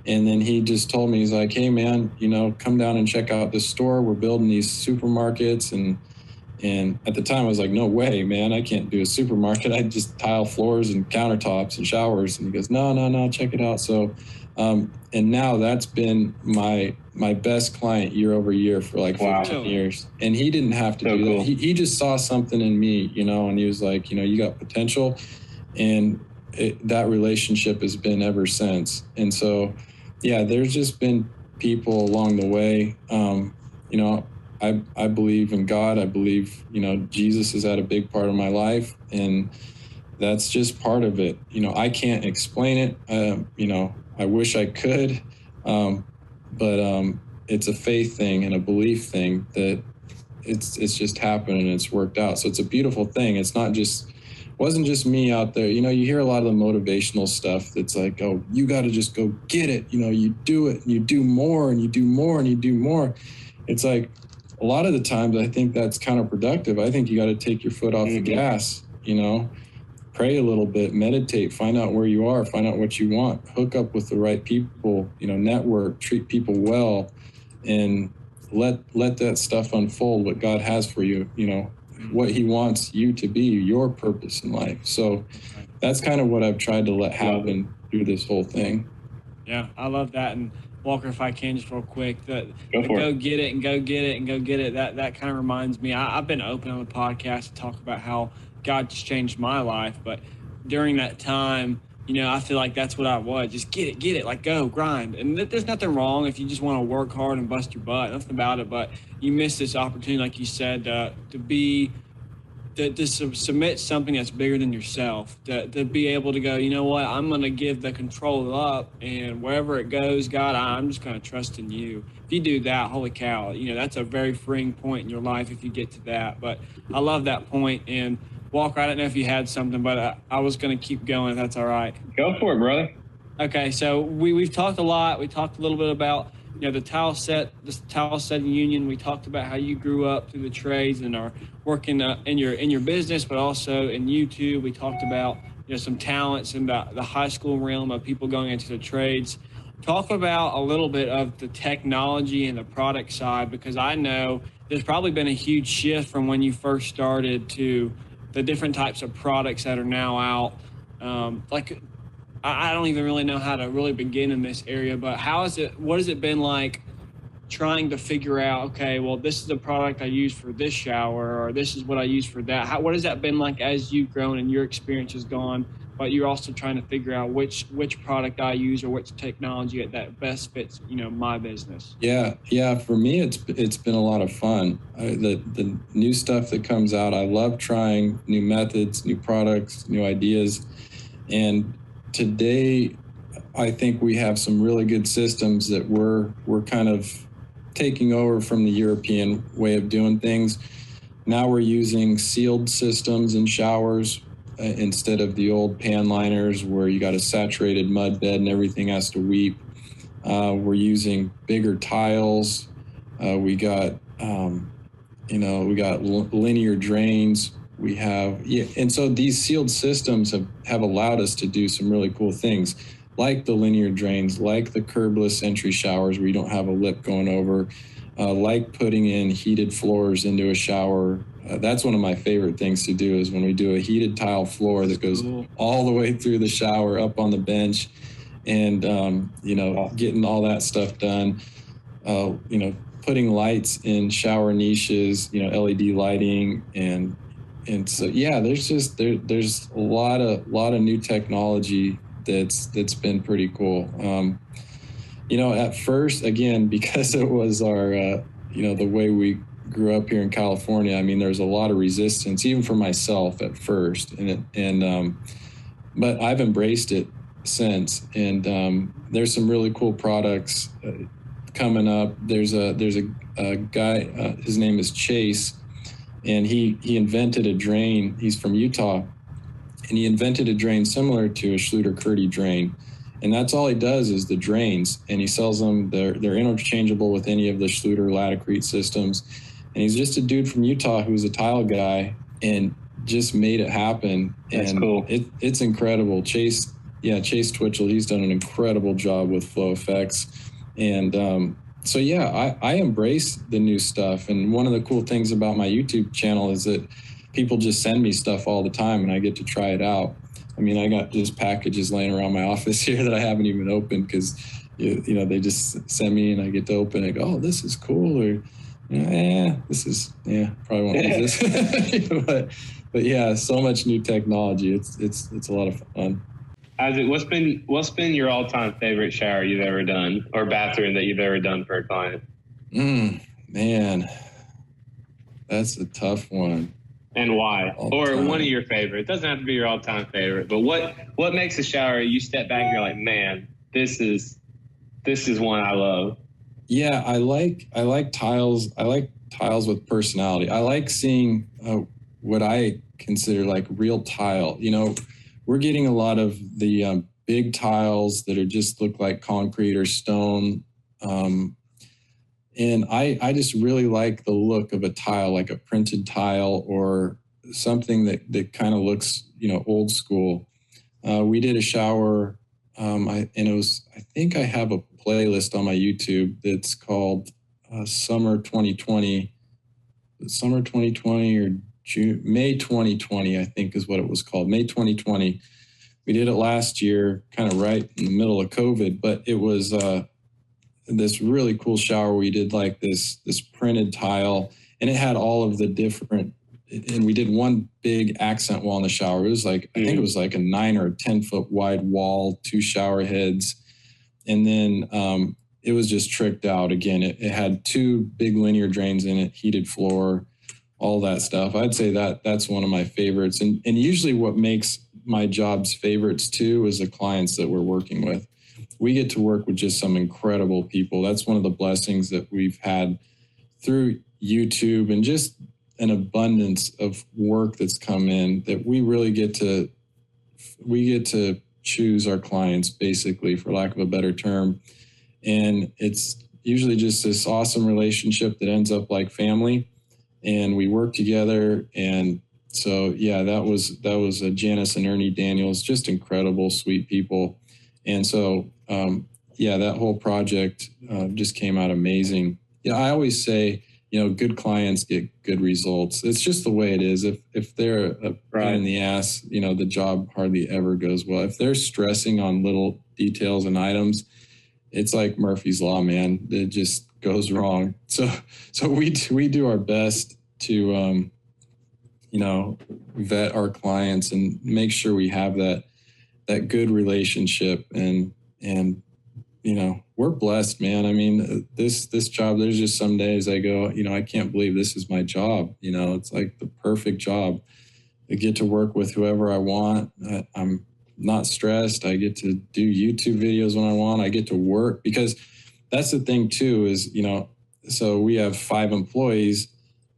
And then he just told me, he's like, hey, man, come down and check out this store. We're building these supermarkets. And at the time, I was like, no way, man, I can't do a supermarket. I just tile floors and countertops and showers. And he goes, no, check it out. So, and now that's been my best client year over year for like 15 years. And he didn't have to do that. He just saw something in me, and he was like, you got potential. And that relationship has been ever since. And so, yeah, there's just been people along the way. I believe in God. I believe, Jesus is at a big part of my life, and that's just part of it. I can't explain it. I wish I could. but it's a faith thing and a belief thing that it's just happened and it's worked out. So it's a beautiful thing. It's not just, wasn't just me out there. You know, you hear a lot of the motivational stuff that's like, oh, you got to just go get it. You know, you do it and you do more and you do more and you do more. It's like a lot of the times I think that's counterproductive. I think you got to take your foot off the gas, you know, pray a little bit, meditate, find out where you are, find out what you want, hook up with the right people, you know, network, treat people well, and let that stuff unfold, what God has for you, you know, what he wants you to be, your purpose in life. So that's kind of what I've tried to let happen through this whole thing. Yeah, I love that. And Walker, if I can, just real quick, the go get it and go get it and go get it, that kind of reminds me, I've been open on the podcast to talk about how God just changed my life. But during that time, you know, I feel like that's what I was. Just get it, like go, grind. And there's nothing wrong if you just want to work hard and bust your butt, nothing about it. But you miss this opportunity, like you said, to submit something that's bigger than yourself, to be able to go, you know what, I'm going to give the control up, and wherever it goes, God, I'm just going to trust in you. If you do that, holy cow, you know, that's a very freeing point in your life if you get to that. But I love that point. And Walker, I don't know if you had something, but I was going to keep going if that's all right. Go for it, brother. Okay, so we've talked a lot. We talked a little bit about, you know, the tile setting union. We talked about how you grew up through the trades and are working in your business, but also in YouTube. We talked about, you know, some talents in the high school realm of people going into the trades. Talk about a little bit of the technology and the product side, because I know there's probably been a huge shift from when you first started to the different types of products that are now out. I don't even really know how to really begin in this area, but what has it been like trying to figure out, okay, well, this is the product I use for this shower, or this is what I use for that. What has that been like as you've grown and your experience has gone, but you're also trying to figure out which product I use or which technology that best fits, you know, my business? Yeah. For me, it's been a lot of fun. The new stuff that comes out, I love trying new methods, new products, new ideas. And today, I think we have some really good systems that we're kind of taking over from the European way of doing things. Now we're using sealed systems in showers instead of the old pan liners where you got a saturated mud bed and everything has to weep. We're using bigger tiles. We got linear drains. We have, and so these sealed systems have allowed us to do some really cool things, like the linear drains, like the curbless entry showers where you don't have a lip going over, like putting in heated floors into a shower. That's one of my favorite things to do is when we do a heated tile floor that goes all the way through the shower up on the bench, and getting all that stuff done. Putting lights in shower niches, LED lighting, and so there's a lot of new technology that's been pretty cool. At first, again, because it was our the way we grew up here in California, I mean, there's a lot of resistance, even for myself at first, but I've embraced it since, and there's some really cool products coming up. There's a guy, his name is Chase, and he invented a drain. He's from Utah, and he invented a drain similar to a schluterkerdi drain. And that's all he does is the drains, and he sells them. They're interchangeable with any of the Schluter Latacrete systems. And he's just a dude from Utah who's a tile guy and just made it happen. That's and cool. It's incredible. Chase Twitchell, he's done an incredible job with Flow Effects. And I embrace the new stuff. And one of the cool things about my YouTube channel is that people just send me stuff all the time and I get to try it out. I mean, I got just packages laying around my office here that I haven't even opened because, they just send me and I get to open it. Oh, this is cool. Or, probably won't use this. but yeah, so much new technology. It's a lot of fun. Isaac, what's been your all-time favorite shower you've ever done, or bathroom that you've ever done for a client? Man, that's a tough one. And why? Or All-time. One of your favorites. It doesn't have to be your all-time favorite, but what makes a shower you step back and you're like, man, this is one I love. Yeah, I like tiles. I like tiles with personality. I like seeing what I consider like real tile. We're getting a lot of the big tiles that are just look like concrete or stone. And I just really like the look of a tile, like a printed tile or something that kind of looks, old school. We did a shower, I think I have a playlist on my YouTube that's called Summer 2020, Summer 2020 or May 2020, I think is what it was called, May 2020. We did it last year, kind of right in the middle of COVID, but it was this really cool shower. We did like this printed tile, and it had all of the different, and we did one big accent wall in the shower. It was like, I think it was like a 9 or 10 foot wide wall, 2 shower heads. And then it was just tricked out. Again, it had 2 big linear drains in it, heated floor, all that stuff. I'd say that's one of my favorites. And usually what makes my jobs favorites too is the clients that we're working with. We get to work with just some incredible people. That's one of the blessings that we've had through YouTube and just an abundance of work that's come in, that we really get to choose our clients, basically, for lack of a better term. And it's usually just this awesome relationship that ends up like family, and we work together. And so, yeah, that was Janice and Ernie Daniels, just incredible, sweet people. And so, that whole project just came out amazing. Yeah, I always say, good clients get good results. It's just the way it is. If they're a pain in the ass, the job hardly ever goes well. If they're stressing on little details and items, it's like Murphy's Law, man. It just goes wrong. So we do our best to, vet our clients and make sure we have that good relationship. And we're blessed, man. I mean, this job, there's just some days I go, I can't believe this is my job. It's like the perfect job. I get to work with whoever I want. I'm not stressed. I get to do YouTube videos when I want. I get to work, because that's the thing too, is, so we have 5 employees,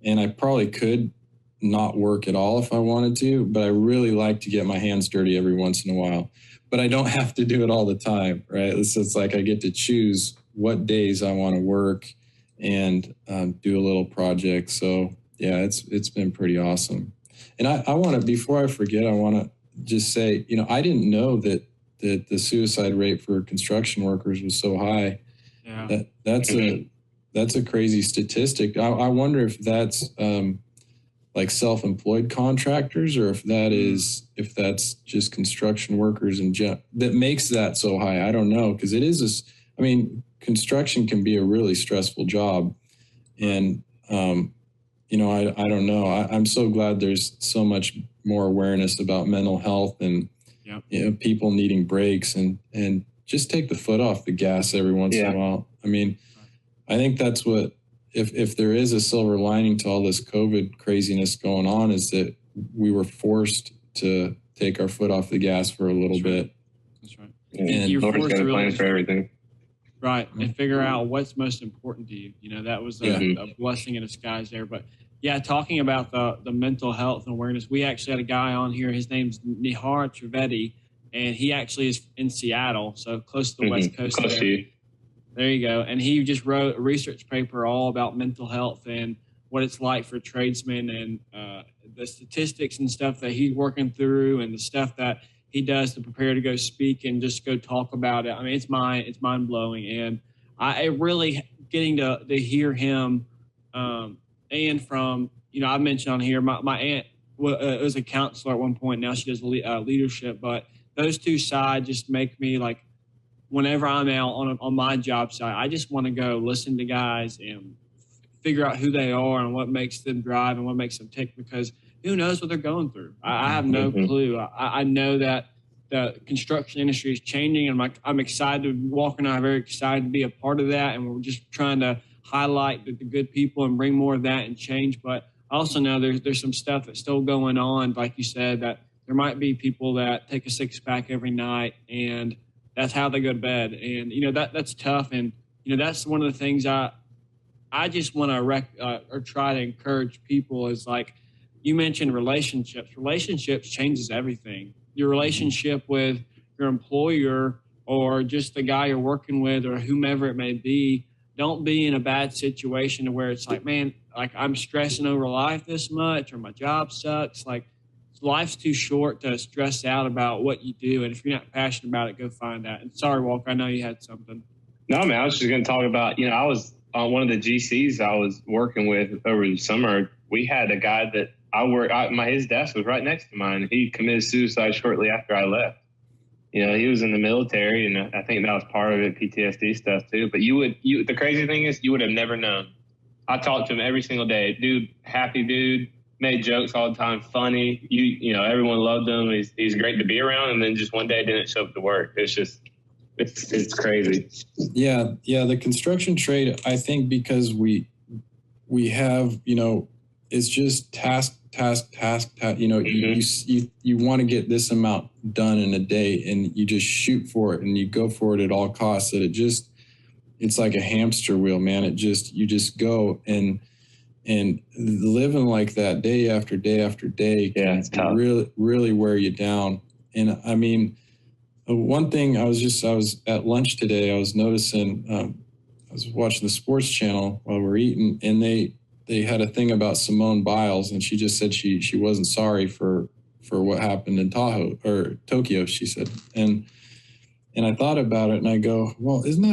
and I probably could not work at all if I wanted to, but I really like to get my hands dirty every once in a while. But I don't have to do it all the time, right? It's like I get to choose what days I want to work and do a little project. So yeah, it's been pretty awesome. And I want to, before I forget, I want to just say, I didn't know that the suicide rate for construction workers was so high. Yeah. That's a crazy statistic. I wonder if that's like self-employed contractors, or if that's just construction workers in general that makes that so high. I don't know, because it is construction can be a really stressful job, and I don't know. I'm so glad there's so much more awareness about mental health and people needing breaks and just take the foot off the gas every once in a while. I mean, I think that's what. If there is a silver lining to all this COVID craziness going on, is that we were forced to take our foot off the gas for a little bit. That's right. And Lord's got a plan for everything. Right. And figure out what's most important to you. That was a blessing in disguise there. But yeah, talking about the mental health and awareness, we actually had a guy on here. His name's Nihar Trivedi, and he actually is in Seattle, so close to the West Coast. Close to you. There you go. And he just wrote a research paper all about mental health and what it's like for tradesmen, and the statistics and stuff that he's working through, and the stuff that he does to prepare to go speak and just go talk about it. I mean, it's mind blowing. And I really getting to hear him. And from, I mentioned on here, my aunt was a counselor at one point. Now she does leadership, but those two sides just make me like, whenever I'm out on my job site, I just want to go listen to guys and figure out who they are and what makes them drive and what makes them tick, because who knows what they're going through. I have no clue. I know that the construction industry is changing, and I'm excited. Walker and I are very excited to be a part of that, and we're just trying to highlight the good people and bring more of that and change. But I also know there's some stuff that's still going on, like you said, that there might be people that take a 6-pack every night, and that's how they go to bed. And, that's tough. And, that's one of the things I just want to or try to encourage people is like you mentioned relationships. Relationships changes everything. Your relationship with your employer or just the guy you're working with or whomever it may be, don't be in a bad situation to where it's like, man, like I'm stressing over life this much or my job sucks. Like life's too short to stress out about what you do. And if you're not passionate about it, go find out. And sorry, Walker, I know you had something. No, man, I was just going to talk about, I was on one of the GCs I was working with over the summer. We had a guy that his desk was right next to mine. He committed suicide shortly after I left. He was in the military, and I think that was part of it, PTSD stuff too. But the crazy thing is, you would have never known. I talked to him every single day. Dude, happy dude, made jokes all the time, funny. Everyone loved him. He's great to be around. And then just one day didn't show up to work. It's just, it's crazy. Yeah. The construction trade, I think because we have, it's just task. You want to get this amount done in a day and you just shoot for it and you go for it at all costs. That it's like a hamster wheel, man. You just go and living like that day after day after day can really, really wear you down. And I mean, one thing I was at lunch today, I was noticing, I was watching the sports channel while we're eating, and they had a thing about Simone Biles, and she just said she wasn't sorry for what happened in Tokyo, she said. And I thought about it and I go, well, isn't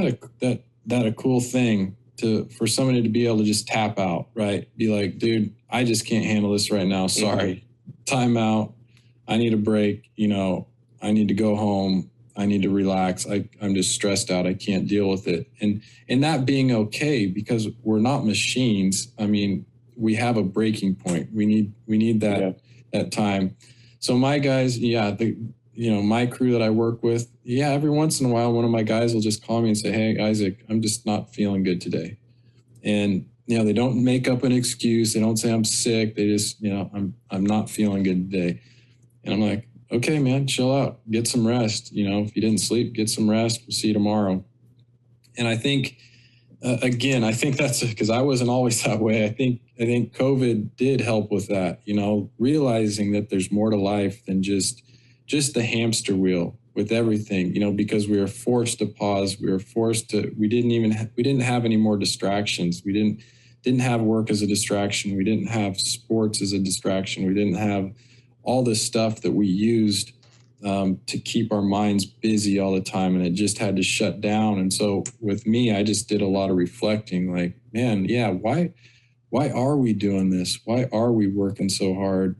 that a cool thing for somebody to be able to just tap out, right? Be like, dude, I just can't handle this right now. Sorry. Time out. I need a break. I need to go home. I need to relax. I'm just stressed out. I can't deal with it. And that being okay, because we're not machines. I mean, we have a breaking point. We need that time. So my guys, my crew that I work with, every once in a while, one of my guys will just call me and say, hey, Isaac, I'm just not feeling good today. And, they don't make up an excuse. They don't say I'm sick. They just, I'm not feeling good today. And I'm like, okay, man, chill out, get some rest. If you didn't sleep, get some rest. We'll see you tomorrow. And I think, again, that's because I wasn't always that way. I think COVID did help with that, realizing that there's more to life than just the hamster wheel with everything, because we were forced to pause. We were forced to, we didn't have any more distractions. We didn't have work as a distraction. We didn't have sports as a distraction. We didn't have all this stuff that we used to keep our minds busy all the time, and it just had to shut down. And so with me, I just did a lot of reflecting, like, man, why are we doing this? Why are we working so hard?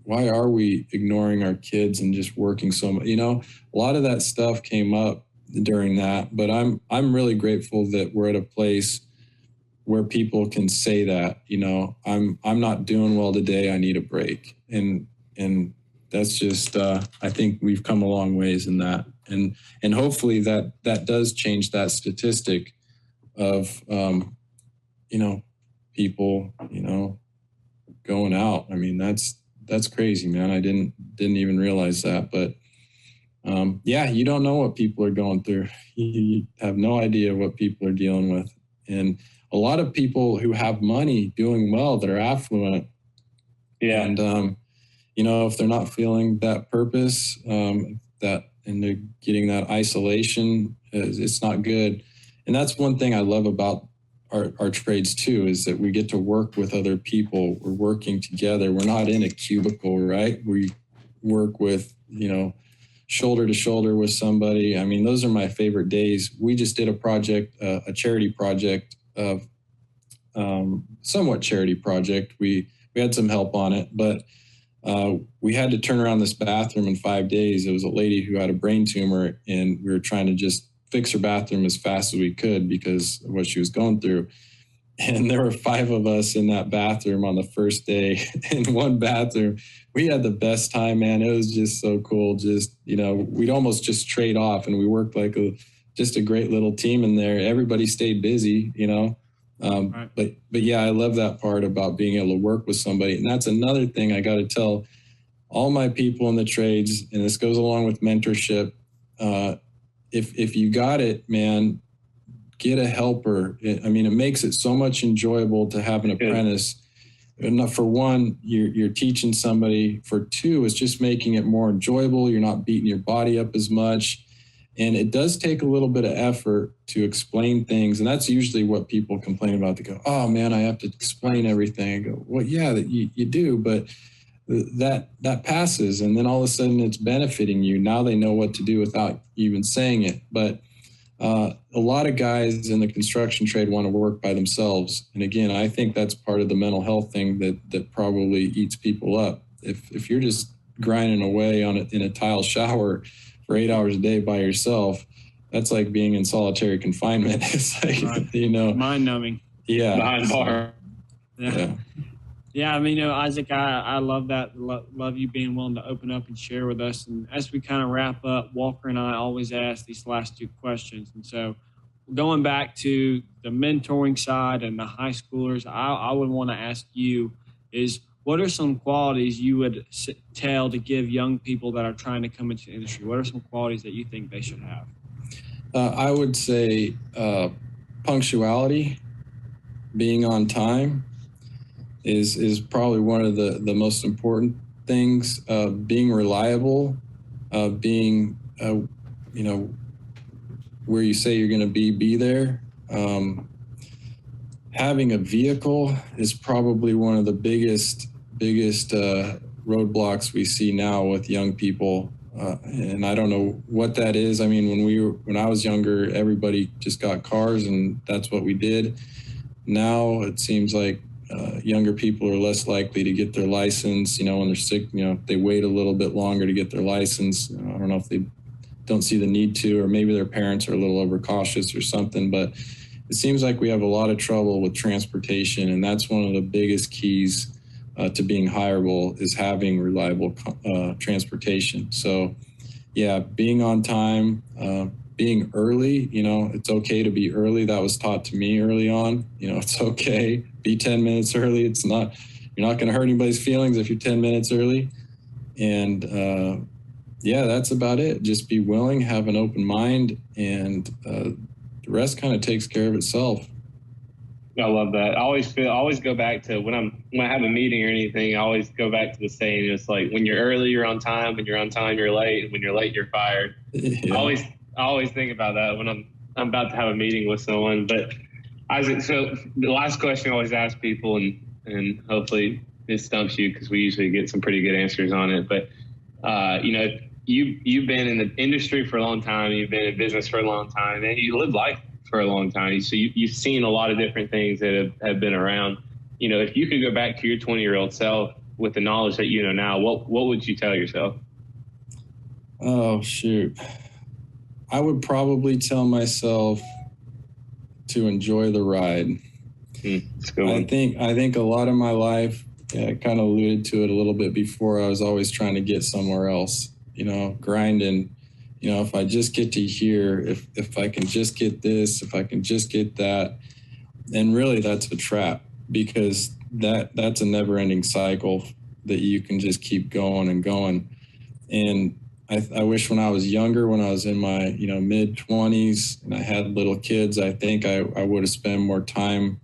Why are we ignoring our kids and just working so much? A lot of that stuff came up during that, but I'm really grateful that we're at a place where people can say that, I'm not doing well today. I need a break. And that's just, I think we've come a long ways in that. And hopefully that does change that statistic of, people, going out. I mean, that's crazy, man. I didn't even realize that, but you don't know what people are going through. You have no idea what people are dealing with. And a lot of people who have money doing well, that are affluent. Yeah. And, if they're not feeling that purpose, and they're getting that isolation, it's not good. And that's one thing I love about our trades too, is that we get to work with other people. We're working together. We're not in a cubicle, right? We work with, shoulder to shoulder with somebody. I mean, those are my favorite days. We just did a project, a charity project, of somewhat charity project. We had some help on it, but we had to turn around this bathroom in 5 days. It was a lady who had a brain tumor, and we were trying to just fix her bathroom as fast as we could because of what she was going through. And there were 5 of us in that bathroom on the first day in one bathroom. We had the best time, man. It was just so cool. Just, we'd almost just trade off, and we worked like just a great little team in there. Everybody stayed busy, Right. But yeah, I love that part about being able to work with somebody. And that's another thing I got to tell all my people in the trades, and this goes along with mentorship. If you got it, man, get a helper. I mean, it makes it so much enjoyable to have an apprentice. And for one, you're teaching somebody. For two, it's just making it more enjoyable. You're not beating your body up as much. And it does take a little bit of effort to explain things. And that's usually what people complain about. They go, oh, man, I have to explain everything. I go, well, yeah, you do. But that passes. And then all of a sudden it's benefiting you. Now they know what to do without even saying it. But a lot of guys in the construction trade want to work by themselves. And again, I think that's part of the mental health thing that probably eats people up. If you're just grinding away in a tile shower for 8 hours a day by yourself, that's like being in solitary confinement. It's like, right. Mind numbing. Yeah. Behind bar. Yeah. Yeah, I mean, Isaac, I love that. Love you being willing to open up and share with us. And as we kind of wrap up, Walker and I always ask these last two questions. And so going back to the mentoring side and the high schoolers, I would want to ask you is, what are some qualities you would tell to give young people that are trying to come into the industry? What are some qualities that you think they should have? I would say punctuality, being on time is probably one of the most important things. Being reliable, being, where you say you're going to be there. Having a vehicle is probably one of the biggest roadblocks we see now with young people. And I don't know what that is. I mean, when I was younger, everybody just got cars and that's what we did. Now it seems like younger people are less likely to get their license, when they're sick, they wait a little bit longer to get their license. I don't know if they don't see the need to, or maybe their parents are a little overcautious or something, but it seems like we have a lot of trouble with transportation. And that's one of the biggest keys to being hireable is having reliable transportation. So yeah, being on time, being early, it's okay to be early. That was taught to me early on. It's okay. Be 10 minutes early. You're not going to hurt anybody's feelings if you're 10 minutes early. And that's about it. Just be willing, have an open mind, and the rest kind of takes care of itself. I love that. I always go back to when I have a meeting or anything, I always go back to the saying, it's like, when you're early, you're on time. When you're on time, you're late. And when you're late, you're fired. Yeah. I always think about that when I'm about to have a meeting with someone. But Isaac, so the last question I always ask people, and hopefully this stumps you because we usually get some pretty good answers on it. But, you've been in the industry for a long time. You've been in business for a long time, and you live life for a long time. So you've seen a lot of different things that have been around. If you could go back to your 20-year-old self with the knowledge that you know now, what would you tell yourself? Oh, shoot. I would probably tell myself to enjoy the ride. That's a good one. I think a lot of my life, I kind of alluded to it a little bit before, I was always trying to get somewhere else, grinding. If I just get to here, if I can just get this, if I can just get that, and really that's a trap, because that's a never-ending cycle that you can just keep going and going. And I wish when I was younger, when I was in my mid-20s and I had little kids, I think I would have spent more time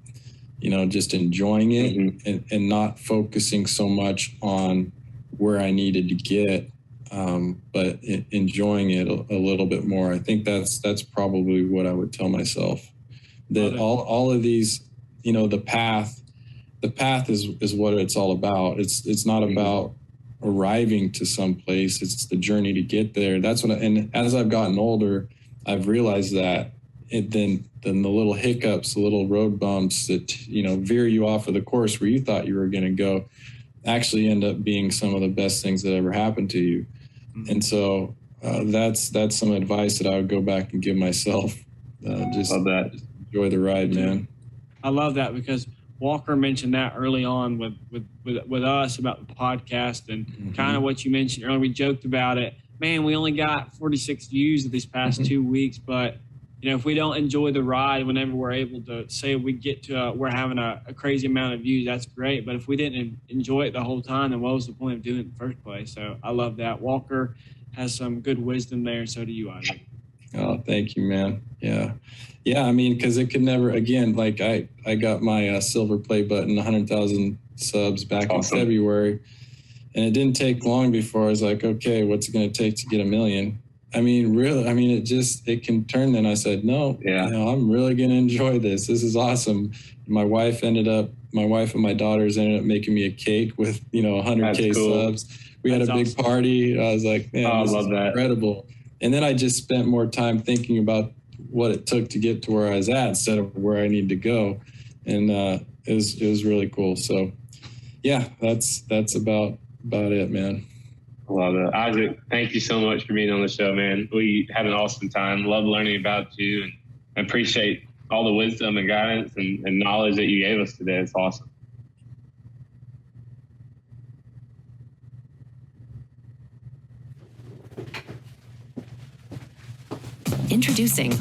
just enjoying it, mm-hmm. and not focusing so much on where I needed to get. But enjoying it a little bit more. I think that's probably what I would tell myself. That all of these, the path is what it's all about. It's not about arriving to some place. It's the journey to get there. That's and as I've gotten older, I've realized that. And then the little hiccups, the little road bumps that veer you off of the course where you thought you were going to go, actually end up being some of the best things that ever happened to you. And so that's some advice that I would go back and give myself. Just enjoy the ride, man. I love that, because Walker mentioned that early on with us about the podcast, and mm-hmm. kind of what you mentioned earlier. We joked about it. Man, we only got 46 views of these past mm-hmm. 2 weeks, but if we don't enjoy the ride, whenever we're able to say we get to we're having a crazy amount of views, that's great. But if we didn't enjoy it the whole time, then what was the point of doing it in the first place? So I love that. Walker has some good wisdom there, and so do you, Isaac. Oh, thank you, man. Yeah. Yeah. I mean, cause it could never, again, like I got my silver play button, 100,000 subs back in February, and it didn't take long before I was like, okay, what's it going to take to get 1 million? I mean, really, I mean, it can turn. Then I said, no, I'm really going to enjoy this. This is awesome. My wife and my daughters ended up making me a cake with, 100K subs. We had a big party. I was like, man, this is incredible. And then I just spent more time thinking about what it took to get to where I was at instead of where I need to go. And it was really cool. So yeah, that's about it, man. I love it. Isaac, thank you so much for being on the show, man. We had an awesome time. Love learning about you, and I appreciate all the wisdom and guidance and knowledge that you gave us today. It's awesome. Introducing